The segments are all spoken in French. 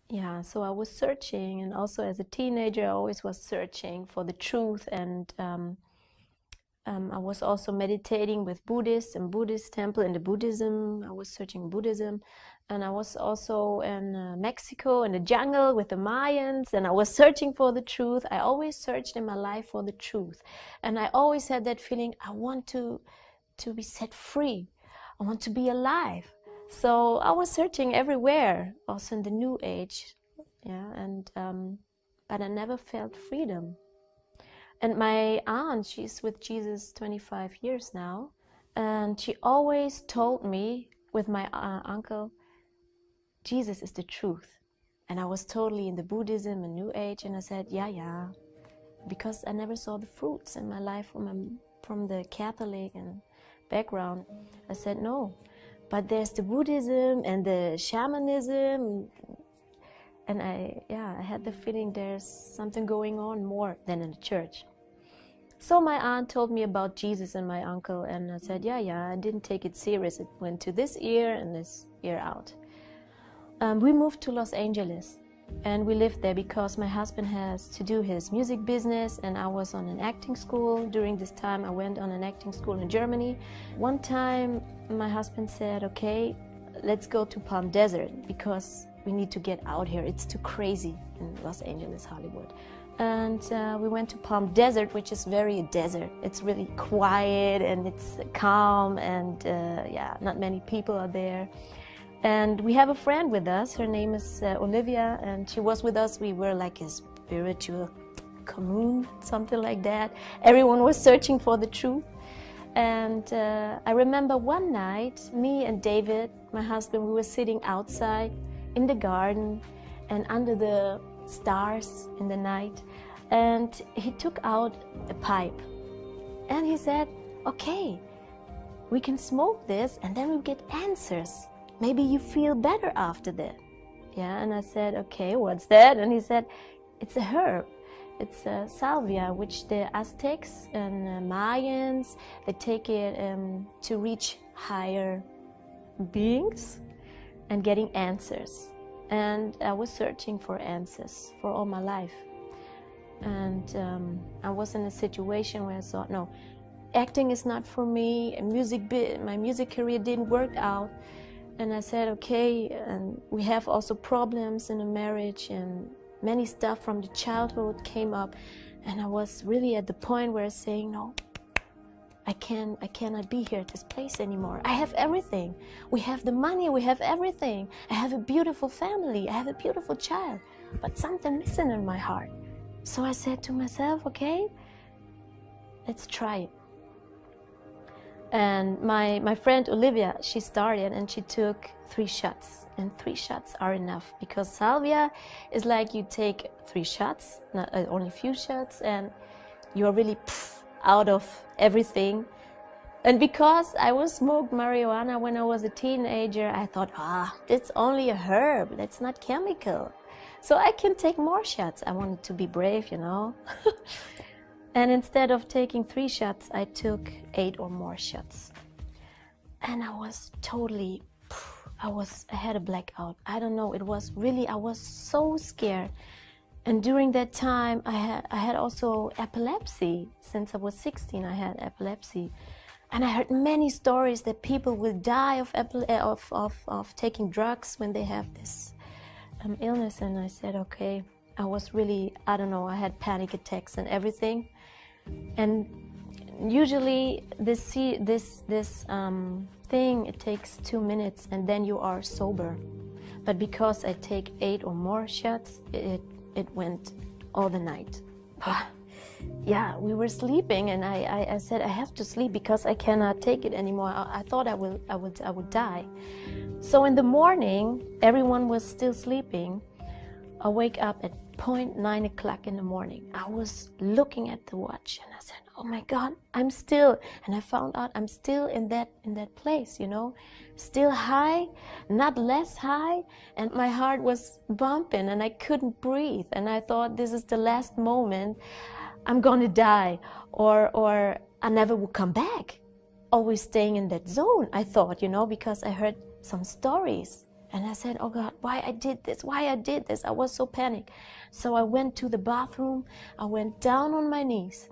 Yeah, so I was searching, and also as a teenager, I always was searching for the truth. And I was also meditating with Buddhists and Buddhist temple in the Buddhism. I was searching Buddhism, and I was also in Mexico in the jungle with the Mayans, and I was searching for the truth. I always searched in my life for the truth, and I always had that feeling I want to be set free. I want to be alive. So I was searching everywhere, also in the New Age, yeah, and but I never felt freedom. And my aunt, she's with Jesus 25 years now, and she always told me with my uncle, Jesus is the truth. And I was totally in the Buddhism and New Age, and I said, yeah, because I never saw the fruits in my life from the Catholic and background. I said no, but there's the Buddhism and the shamanism, and I had the feeling there's something going on more than in the church. So my aunt told me about Jesus and my uncle, and I said, yeah, I didn't take it serious. It went to this ear and this ear out. We moved to Los Angeles, and we lived there because my husband has to do his music business, and I was on an acting school. During this time, I went on an acting school in Germany. One time, my husband said, okay, let's go to Palm Desert because we need to get out here. It's too crazy in Los Angeles, Hollywood. And we went to Palm Desert, which is very a desert. It's really quiet and it's calm, and not many people are there. And we have a friend with us. Her name is Olivia, and she was with us. We were like a spiritual commune, something like that. Everyone was searching for the truth. And I remember one night, me and David, my husband, we were sitting outside in the garden and under the stars in the night. And he took out a pipe and he said, okay, we can smoke this and then we'll get answers. Maybe you feel better after that. Yeah, and I said, okay, what's that? And he said, it's a herb. It's a salvia, which the Aztecs and Mayans, they take it to reach higher beings and getting answers. And I was searching for answers for all my life. And I was in a situation where I thought, no, acting is not for me. My music career didn't work out. And I said, okay, and we have also problems in a marriage, and many stuff from the childhood came up. And I was really at the point where I was saying, no, I cannot be here at this place anymore. I have everything. We have the money, we have everything. I have a beautiful family, I have a beautiful child, but something missing in my heart. So I said to myself, okay, let's try it. And my friend Olivia, she started and she took 3 shots, and 3 shots are enough, because salvia is like you take 3 shots, not only few shots, and you're really out of everything. And because I was smoked marijuana when I was a teenager, I thought, that's only a herb, that's not chemical, so I can take more shots. I wanted to be brave, you know. And instead of taking 3 shots, I took 8 or more shots. And I was totally, I had a blackout. I don't know, it was really, I was so scared. And during that time, I had also epilepsy. Since I was 16, I had epilepsy. And I heard many stories that people will die of taking drugs when they have this illness. And I said, okay, I was really, I don't know, I had panic attacks and everything. And usually this thing, it takes 2 minutes and then you are sober. But because I take 8 or more shots, it went all the night. Yeah, we were sleeping, and I said I have to sleep because I cannot take it anymore. I thought I would die. So in the morning, everyone was still sleeping. I wake up at 9 o'clock in the morning. I was looking at the watch and I said, oh my God, I'm still, and I found out I'm still in that place, you know, still high, not less high, and my heart was bumping and I couldn't breathe, and I thought, this is the last moment, I'm gonna die, or I never will come back. Always staying in that zone, I thought, you know, because I heard some stories And I said, oh God, why I did this? Why I did this? I was so panicked. So I went to the bathroom. I went down on my knees.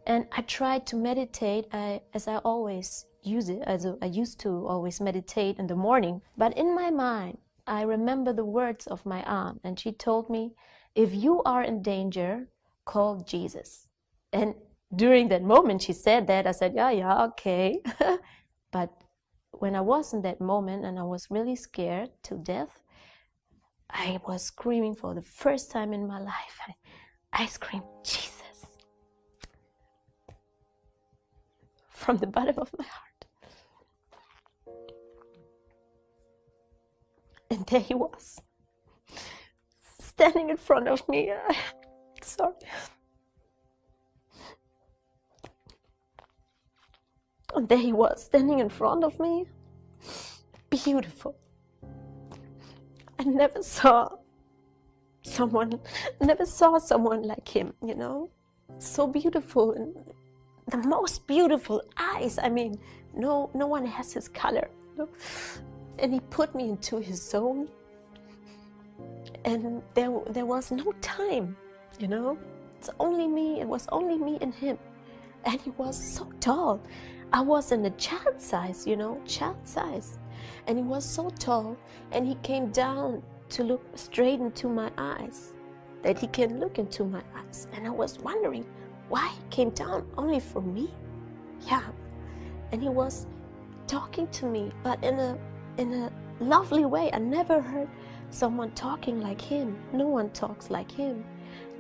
And I tried to meditate as I always I used to always meditate in the morning. But in my mind, I remember the words of my aunt. And she told me, if you are in danger, call Jesus. And during that moment she said that, I said, yeah, okay. But when I was in that moment and I was really scared to death, I was screaming for the first time in my life. I screamed, Jesus, from the bottom of my heart. And there he was, standing in front of me. Sorry. And there he was, standing in front of me. Beautiful. I never saw someone like him, you know. So beautiful, and the most beautiful eyes. I mean, no one has his color. You know? And he put me into his zone. And there was no time, you know. It's only me. It was only me and him. And he was so tall. I was in a child size, you know, child size. And he was so tall, and he came down to look straight into my eyes, that he can look into my eyes. And I was wondering why he came down only for me. Yeah. And he was talking to me, but in a lovely way. I never heard someone talking like him. No one talks like him.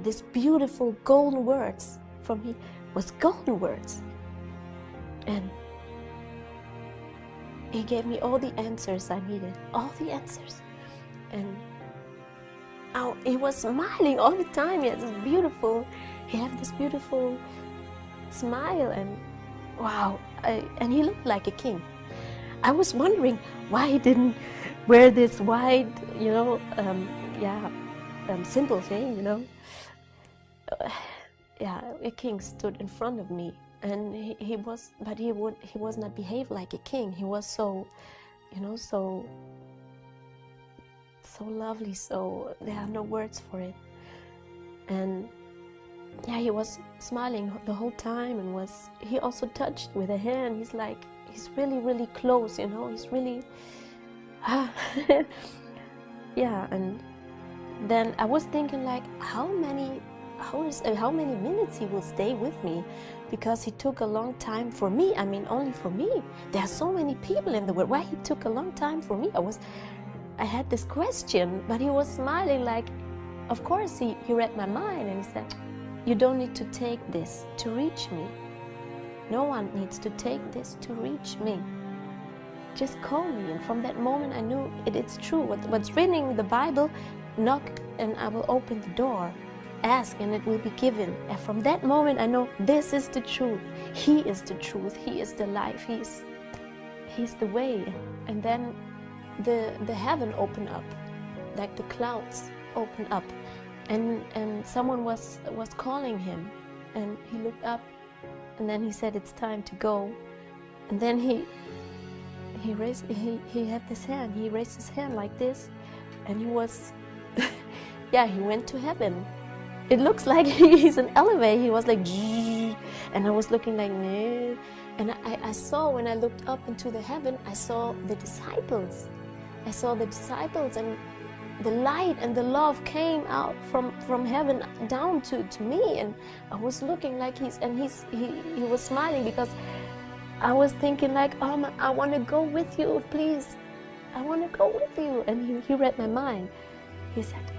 These beautiful golden words from him was golden words. And he gave me all the answers I needed, all the answers. And he was smiling all the time. He had this beautiful smile, and wow, and he looked like a king. I was wondering why he didn't wear this white, you know, simple thing, you know. Yeah, a king stood in front of me. And he was not behaved like a king. He was so, you know, so lovely. So there are no words for it. And yeah, he was smiling the whole time, and he also touched with a hand. He's really, really close, you know. He's really, yeah. And then I was thinking, like, how many minutes he will stay with me, because he took a long time for me. I mean, only for me. There are so many people in the world. Why he took a long time for me? I had this question, but he was smiling, like, of course he read my mind, and he said, you don't need to take this to reach me. No one needs to take this to reach me. Just call me. And from that moment I knew it's true. What's written in the Bible, knock and I will open the door. Ask and it will be given. And from that moment I know this is the truth. He is the truth. He is the life. He's the way. And then the heaven opened up, like the clouds opened up, and someone was calling him, and he looked up, and then he said, it's time to go. And then he had this hand. He raised his hand like this, and he was yeah, he went to heaven. It looks like he's an elevator. He was like, and I was looking like, nah. And I saw, when I looked up into the heaven, I saw the disciples. I saw the disciples, and the light and the love came out from heaven down to me. And I was looking like he was smiling, because I was thinking, like, oh, I want to go with you, please. I want to go with you. And he read my mind. He said,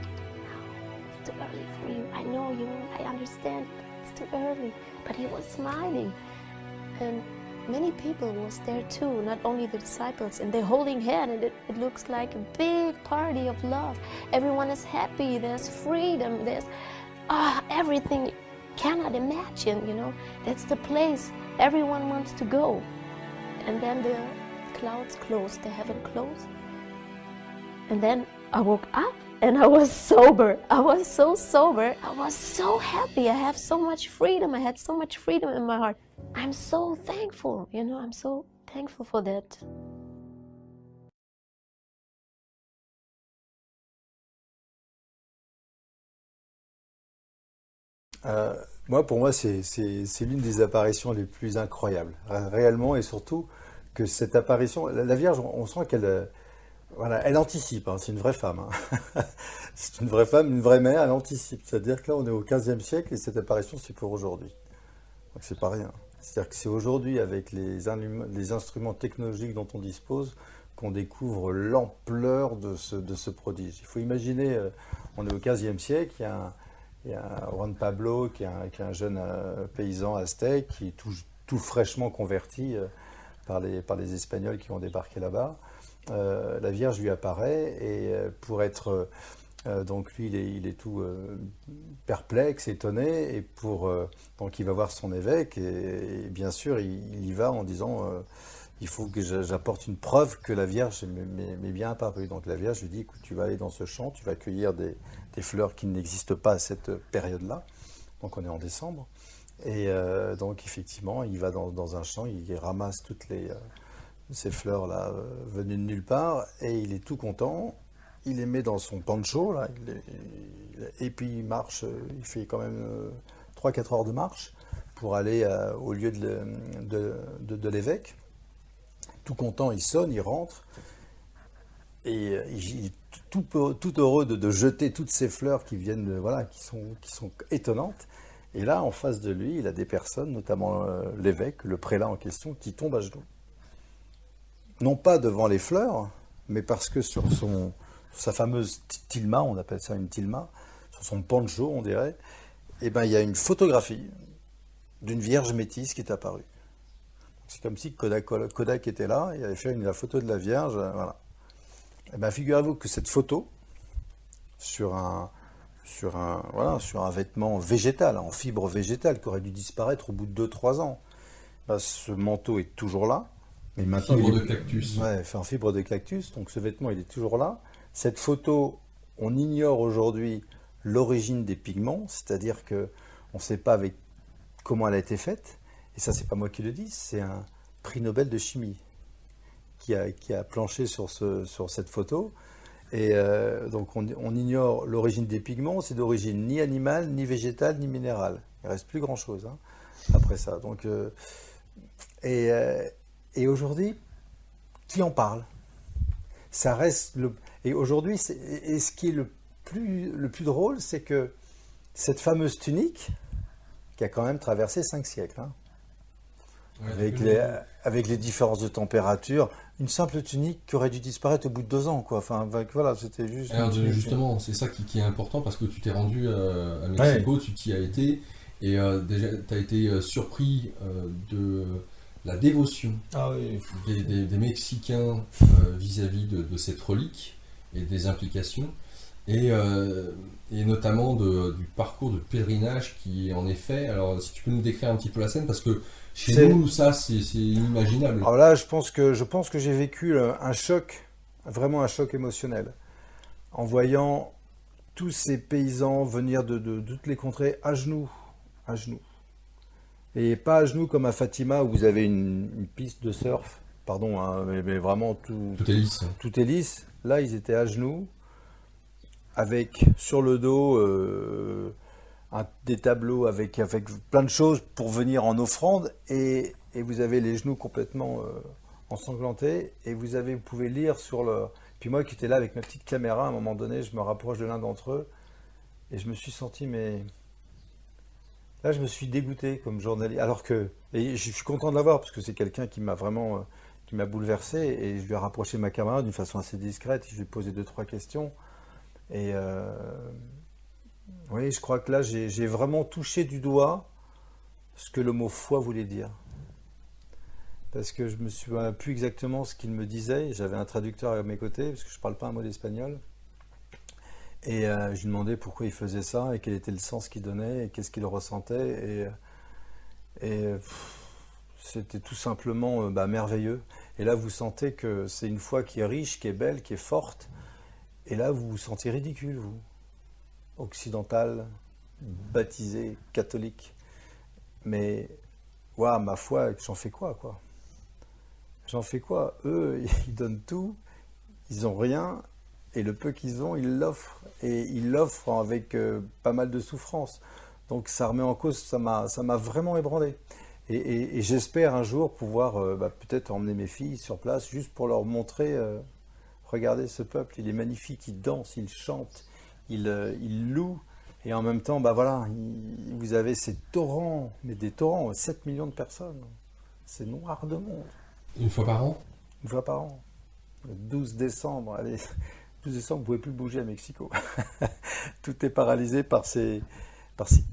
it's too early for you. I know you, I understand, but it's too early. But he was smiling. And many people was there too, not only the disciples, and they're holding hands, and it looks like a big party of love. Everyone is happy, there's freedom, there's everything you cannot imagine, you know. That's the place everyone wants to go. And then the clouds closed, the heaven closed. And then I woke up, and I was sober. I was so sober. I was so happy. I have so much freedom. I had so much freedom in my heart. I'm so thankful, you know, I'm so thankful for that. Euh, pour moi, c'est l'une des apparitions les plus incroyables, réellement, et surtout que cette apparition, la Vierge, on sent qu'elle, voilà, elle anticipe, hein, c'est une vraie femme, hein. C'est une vraie femme, une vraie mère, elle anticipe. C'est-à-dire que là, on est au 15e siècle et cette apparition, c'est pour aujourd'hui. Donc c'est pas rien. C'est-à-dire que c'est aujourd'hui, avec les instruments technologiques dont on dispose, qu'on découvre l'ampleur de ce prodige. Il faut imaginer, on est au 15e siècle, il y a Juan Pablo, qui est un jeune paysan aztèque, qui est tout fraîchement converti par les Espagnols qui ont débarqué là-bas. La Vierge lui apparaît et pour être donc lui, il est tout perplexe, étonné, et donc il va voir son évêque, et bien sûr, il y va en disant, il faut que j'apporte une preuve que la Vierge m'est bien apparue. Donc la Vierge lui dit, écoute, tu vas aller dans ce champ, tu vas cueillir des fleurs qui n'existent pas à cette période-là. Donc on est en décembre. Et donc effectivement, il va dans un champ, il ramasse toutes ces fleurs-là venues de nulle part, et il est tout content. Il les met dans son pancho, là, et puis il marche, il fait quand même 3-4 heures de marche pour aller au lieu de l'évêque. Tout content, il sonne, il rentre, et il est tout heureux de jeter toutes ces fleurs qui viennent, voilà, qui sont étonnantes. Et là, en face de lui, il a des personnes, notamment l'évêque, le prélat en question, qui tombent à genoux. Non pas devant les fleurs, mais parce que sur sa fameuse tilma, on appelle ça une tilma, sur son poncho, on dirait, eh ben, il y a une photographie d'une vierge métisse qui est apparue. C'est comme si Kodak était là, il avait fait la photo de la Vierge, voilà. Eh ben, figurez-vous que cette photo, sur voilà, sur un vêtement végétal, en fibre végétale, qui aurait dû disparaître au bout de 2-3 ans, ben, ce manteau est toujours là, mais maintenant Fibre de cactus. ouais, fait en fibre de cactus, donc ce vêtement il est toujours là. Cette photo, on ignore aujourd'hui l'origine des pigments, c'est-à-dire que on ne sait pas comment elle a été faite. Et ça, c'est pas moi qui le dis, c'est un prix Nobel de chimie qui a planché sur cette photo. Et donc on ignore l'origine des pigments, c'est d'origine ni animale, ni végétale, ni minérale. Il ne reste plus grand-chose, hein, après ça. Donc, et, euh, et aujourd'hui, qui en parle? Ça reste et aujourd'hui, et ce qui est le plus drôle, c'est que cette fameuse tunique, qui a quand même traversé 5 siècles, hein, Ouais, tu avec peux nous- avec les différences de température, une simple tunique qui aurait dû disparaître au bout de 2 ans, quoi. Enfin, voilà, c'était juste une Alors, tunique. justement, c'est ça qui est important parce que tu t'es rendu à Ouais. Mexico, tu t'y as été, et déjà, tu as été surpris de la dévotion Ah oui. des Mexicains vis-à-vis de cette relique et des implications, et, euh, et notamment du parcours de pèlerinage qui est en effet. Alors, si tu peux nous décrire un petit peu la scène, parce que chez C'est, nous, ça, c'est inimaginable. alors là, je pense que j'ai vécu un choc, vraiment un choc émotionnel, en voyant tous ces paysans venir de toutes les contrées à genoux, à genoux. Et pas à genoux comme à Fatima où vous avez une piste de surf, pardon, hein, mais vraiment Tout est lisse. tout est lisse. Là, ils étaient à genoux, avec sur le dos des tableaux avec plein de choses pour venir en offrande, et vous avez les genoux complètement ensanglantés, et vous pouvez lire sur le. Puis moi qui étais là avec ma petite caméra, à un moment donné, je me rapproche de l'un d'entre eux, et je me suis senti, mais là, je me suis dégoûté comme journaliste. Alors que, et je suis content de l'avoir parce que c'est quelqu'un qui m'a vraiment, qui m'a bouleversé, et je lui ai rapproché ma caméra d'une façon assez discrète. Je lui ai posé 2-3 questions, et oui, je crois que là, j'ai vraiment touché du doigt ce que le mot foi voulait dire. Parce que je me souviens plus exactement ce qu'il me disait. J'avais un traducteur à mes côtés parce que je parle pas un mot d'espagnol. Et je lui demandais pourquoi il faisait ça et quel était le sens qu'il donnait et qu'est-ce qu'il ressentait. C'était tout simplement bah, merveilleux. Et là, vous sentez que c'est une foi qui est riche, qui est belle, qui est forte. Et là, vous vous sentez ridicule, vous, occidental, baptisé, catholique. Mais, waouh, ma foi, j'en fais quoi? J'en fais quoi? Eux, ils donnent tout, ils ont rien, et le peu qu'ils ont, ils l'offrent. Et ils l'offrent avec pas mal de souffrance. Donc ça remet en cause, ça m'a vraiment ébranlé. Et j'espère un jour pouvoir peut-être emmener mes filles sur place juste pour leur montrer, regardez ce peuple, il est magnifique, il danse, il chante, il loue. Et en même temps, voilà, vous avez ces torrents, mais des torrents, 7 millions de personnes. C'est noir de monde. Une fois par an? Une fois par an. Le 12 décembre, allez, 12 décembre, vous ne pouvez plus bouger à Mexico. Tout est paralysé par ces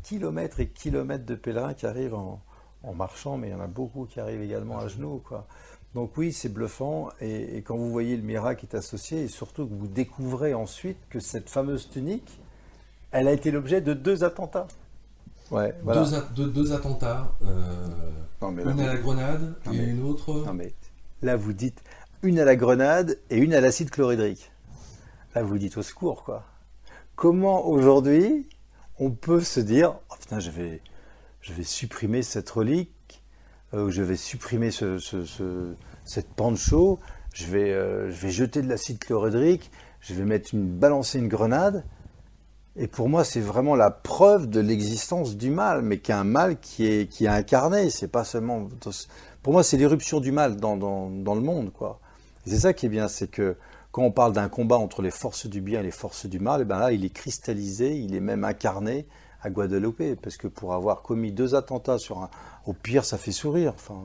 kilomètres et kilomètres de pèlerins qui arrivent en marchant, mais il y en a beaucoup qui arrivent également à genoux, quoi. Donc oui, c'est bluffant, et quand vous voyez le miracle qui est associé, et surtout que vous découvrez ensuite que cette fameuse tunique, elle a été l'objet de 2 attentats. Ouais, voilà. Deux attentats, Non, mais là, une à la grenade Non, et mais- une autre... Non mais là vous dites une à la grenade et une à l'acide chlorhydrique. Là vous dites au secours, quoi. Comment aujourd'hui on peut se dire oh putain je vais supprimer cette relique, je vais supprimer cette pancho, je vais jeter de l'acide chlorhydrique, je vais balancer une grenade. Et pour moi, c'est vraiment la preuve de l'existence du mal, mais qui est un mal qui est incarné. C'est pas seulement. Pour moi, c'est l'éruption du mal dans le monde, quoi. Et c'est ça qui est bien, c'est que quand on parle d'un combat entre les forces du bien et les forces du mal, et ben là, il est cristallisé, il est même incarné à Guadeloupe, parce que pour avoir commis 2 attentats sur un, au pire, ça fait sourire. Enfin,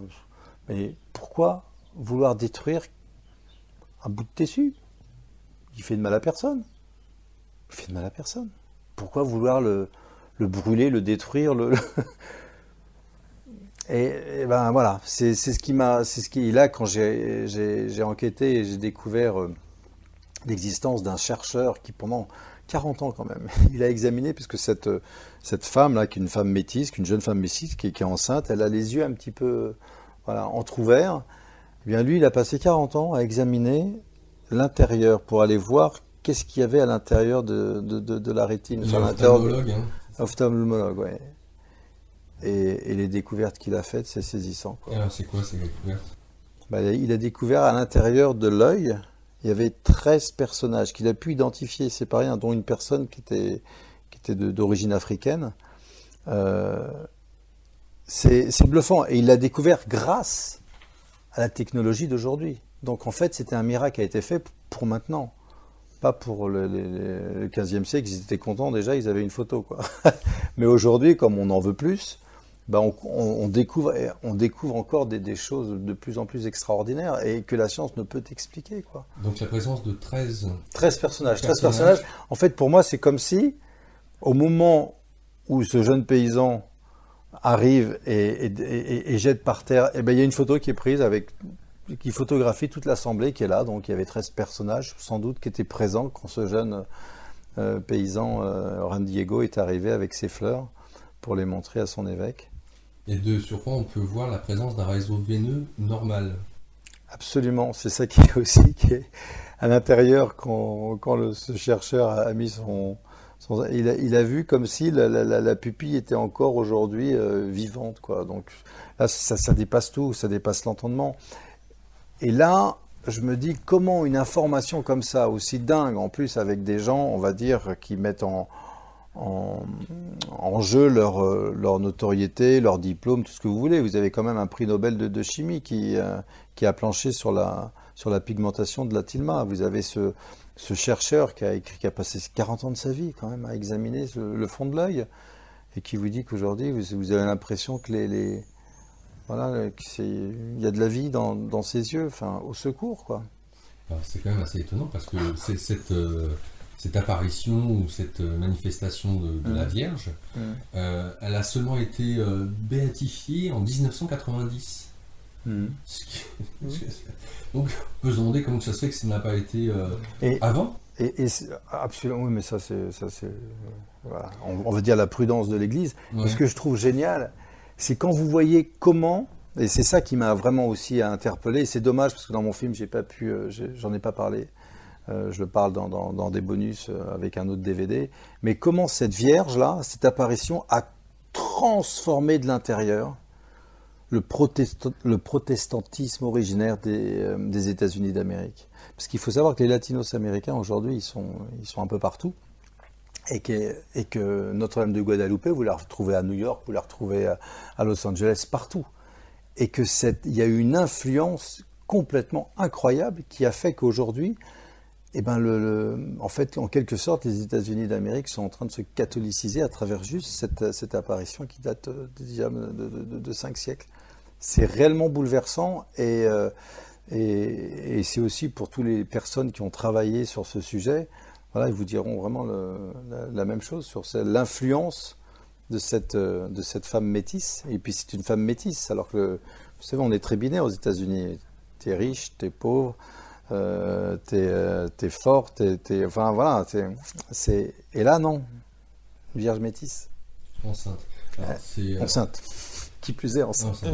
mais pourquoi vouloir détruire un bout de tissu? Il fait de mal à personne. Il fait de mal à personne. Pourquoi vouloir le brûler, le détruire, et ben voilà, c'est ce qui est là quand j'ai enquêté et j'ai découvert l'existence d'un chercheur qui pendant 40 ans quand même, il a examiné, puisque cette femme là, qui est une femme métisse, qu'une jeune femme métisse qui est enceinte, elle a les yeux un petit peu voilà entrouvers. Eh bien lui, il a passé 40 ans à examiner l'intérieur pour aller voir qu'est-ce qu'il y avait à l'intérieur de la rétine. Il est Enfin, à l'intérieur ophtalmologue, hein. Ophtalmologue, ouais. Et les découvertes qu'il a faites, c'est saisissant, quoi. Et alors, c'est quoi ces découvertes? Il a découvert à l'intérieur de l'œil, il y avait 13 personnages qu'il a pu identifier, c'est pas rien, dont une personne qui était d'origine africaine. C'est bluffant. Et il l'a découvert grâce à la technologie d'aujourd'hui. Donc en fait, c'était un miracle qui a été fait pour maintenant. Pas pour le 15e siècle, ils étaient contents déjà, ils avaient une photo, quoi. Mais aujourd'hui, comme on en veut plus, on découvre encore des choses de plus en plus extraordinaires et que la science ne peut expliquer, quoi. Donc la présence de 13 13 personnages. En fait, pour moi, c'est comme si, au moment où ce jeune paysan arrive et jette par terre, il y a une photo qui est prise qui photographie toute l'assemblée qui est là. Donc il y avait 13 personnages, sans doute, qui étaient présents quand ce jeune paysan, Juan Diego, est arrivé avec ses fleurs pour les montrer à son évêque. Et de surcroît, on peut voir la présence d'un réseau veineux normal. Absolument, c'est ça qui est à l'intérieur quand ce chercheur a mis il a vu comme si la pupille était encore aujourd'hui vivante, quoi. Donc là, ça dépasse tout, ça dépasse l'entendement. Et là, je me dis comment une information comme ça, aussi dingue, en plus avec des gens, on va dire, qui mettent en jeu leur notoriété, leur diplôme, tout ce que vous voulez. Vous avez quand même un prix Nobel de chimie qui a planché sur la pigmentation de la tilma. Vous avez ce chercheur qui a passé 40 ans de sa vie quand même à examiner le fond de l'œil et qui vous dit qu'aujourd'hui, vous avez l'impression que il y a de la vie dans ses yeux, enfin, au secours, quoi. Alors, c'est quand même assez étonnant parce que cette apparition ou cette manifestation de la Vierge, elle a seulement été béatifiée en 1990. Donc, on peut se demander comment ça se fait que ça n'a pas été avant. Absolument, oui, mais ça c'est voilà. On va dire la prudence de l'Église. Ouais. Mais ce que je trouve génial, c'est quand vous voyez comment, et c'est ça qui m'a vraiment aussi interpellé, et c'est dommage parce que dans mon film, j'en ai pas parlé, je le parle dans des bonus avec un autre DVD, mais comment cette Vierge-là, cette apparition a transformé de l'intérieur le protestantisme originaire des États-Unis d'Amérique. Parce qu'il faut savoir que les latinos américains aujourd'hui, ils sont un peu partout. et que Notre-Dame de Guadalupe, vous la retrouvez à New York, vous la retrouvez à Los Angeles, partout. Et il y a eu une influence complètement incroyable qui a fait qu'aujourd'hui, eh ben en fait, en quelque sorte, les États-Unis d'Amérique sont en train de se catholiciser à travers juste cette apparition qui date déjà de 5 siècles. C'est réellement bouleversant et c'est aussi pour toutes les personnes qui ont travaillé sur ce sujet, voilà, ils vous diront vraiment la même chose sur l'influence de cette femme métisse. Et puis c'est une femme métisse, alors que, vous savez, on est très binaire aux États-Unis. T'es riche, t'es pauvre, t'es fort, enfin voilà. Et là, non. Vierge métisse. Enceinte. Alors, Enceinte. Qui plus est, enceinte. enceinte.